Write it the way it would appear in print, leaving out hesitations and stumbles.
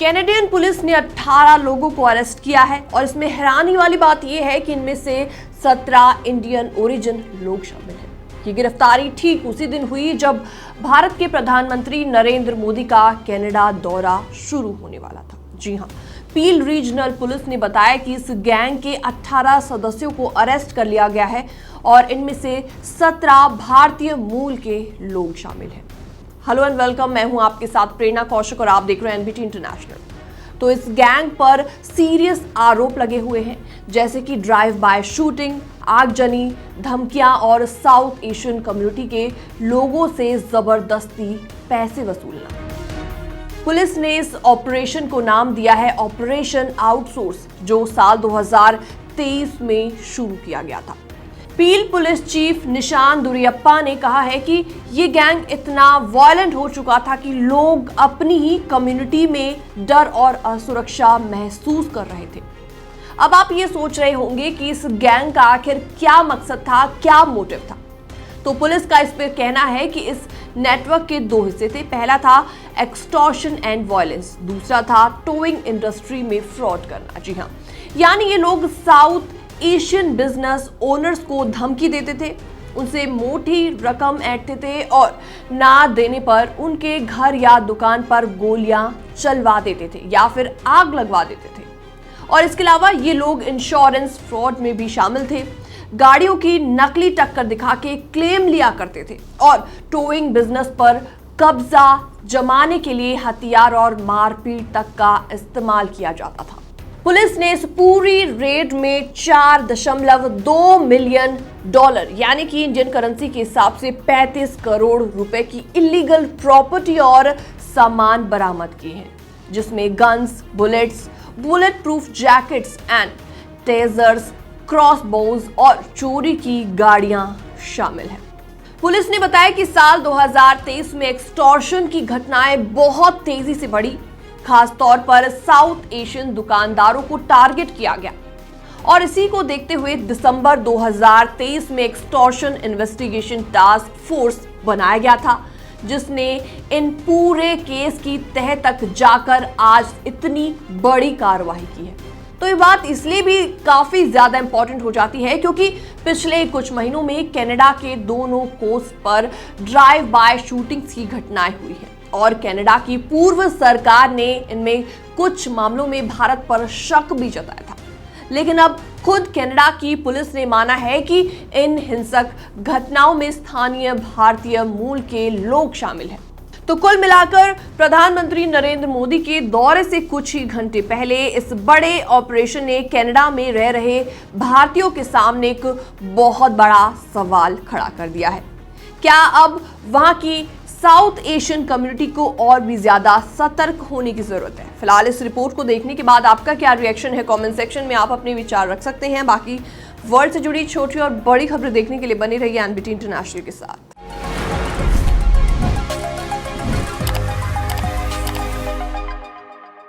Canadian police ने 18 लोगों को अरेस्ट किया है और इसमें हैरानी वाली बात यह है कि इनमें से 17 इंडियन ओरिजिन लोग शामिल हैं। ये गिरफ्तारी ठीक उसी दिन हुई जब भारत के प्रधानमंत्री नरेंद्र मोदी का कनाडा दौरा शुरू होने वाला था। जी हां, पील रीजनल पुलिस ने बताया कि इस गैंग के 18 सदस्यों को अरेस्ट कर लिया गया है और इनमें से 17 भारतीय मूल के लोग शामिल हैं। हेलो एंड वेलकम, मैं हूं आपके साथ प्रेरणा कौशिक और आप देख रहे हैं एनबीटी इंटरनेशनल। तो इस गैंग पर सीरियस आरोप लगे हुए हैं, जैसे कि ड्राइव बाय शूटिंग, आगजनी, धमकियां और साउथ एशियन कम्युनिटी के लोगों से जबरदस्ती पैसे वसूलना। पुलिस ने इस ऑपरेशन को नाम दिया है ऑपरेशन आउटसोर्स, जो साल 2023 में शुरू किया गया था। पील पुलिस चीफ निशान दुरियप्पा ने कहा है कि ये गैंग इतना वायलेंट हो चुका था कि लोग अपनी ही कम्युनिटी में डर और असुरक्षा महसूस कर रहे थे। अब आप ये सोच रहे होंगे कि इस गैंग का आखिर क्या मकसद था, क्या मोटिव था। तो पुलिस का इस पर कहना है कि इस नेटवर्क के 2 हिस्से थे। पहला था एक्सटॉर्शन एंड वायलेंस, दूसरा था टोइंग इंडस्ट्री में फ्रॉड करना। जी हाँ, यानी ये लोग साउथ एशियन बिजनेस ओनर्स को धमकी देते थे, उनसे मोटी रकम ऐंठते थे और ना देने पर उनके घर या दुकान पर गोलियां चलवा देते थे या फिर आग लगवा देते थे। और इसके अलावा ये लोग इंश्योरेंस फ्रॉड में भी शामिल थे। गाड़ियों की नकली टक्कर दिखा के क्लेम लिया करते थे और टोइंग बिजनेस पर कब्जा जमाने के लिए हथियार और मारपीट तक का इस्तेमाल किया जाता था। पुलिस ने इस पूरी रेड में 4.2 मिलियन डॉलर यानी कि इंडियन करेंसी के हिसाब से 35 करोड़ रुपए की इलीगल प्रॉपर्टी और सामान बरामद किए हैं, जिसमें guns, bullets, bullet proof jackets and tasers, crossbows और चोरी की गाड़ियां शामिल हैं। पुलिस ने बताया कि साल 2023 में एक्सटॉर्शन की घटनाएं बहुत तेजी से बढ़ी। खास तौर पर साउथ एशियन दुकानदारों को टारगेट किया गया और इसी को देखते हुए दिसंबर 2023 में एक्सटॉर्शन इन्वेस्टिगेशन टास्क फोर्स बनाया गया था, जिसने इन पूरे केस की तह तक जाकर आज इतनी बड़ी कार्रवाई की है। तो ये बात इसलिए भी काफी ज्यादा इंपॉर्टेंट हो जाती है क्योंकि पिछले कुछ महीनों में कनाडा के दोनों कोस्ट पर ड्राइव बाय शूटिंग्स की घटनाएं हुई हैं और कनाडा की पूर्व सरकार ने इनमें कुछ मामलों में भारत पर शक भी जताया था। लेकिन अब खुद कनाडा की पुलिस ने माना है कि इन हिंसक घटनाओं में स्थानीय भारतीय मूल के लोग शामिल हैं। तो कुल मिलाकर प्रधानमंत्री नरेंद्र मोदी के दौरे से कुछ ही घंटे पहले इस बड़े ऑपरेशन ने कनाडा में रह रहे भारतीयों के सामने एक बहुत बड़ा सवाल खड़ा कर दिया है। क्या अब वहां की साउथ एशियन कम्युनिटी को और भी ज्यादा सतर्क होने की जरूरत है? फिलहाल इस रिपोर्ट को देखने के बाद आपका क्या रिएक्शन है? कमेंट सेक्शन में आप अपने विचार रख सकते हैं। बाकी वर्ल्ड से जुड़ी छोटी और बड़ी खबरें देखने के लिए बने रहिए एनबीटी इंटरनेशनल के साथ।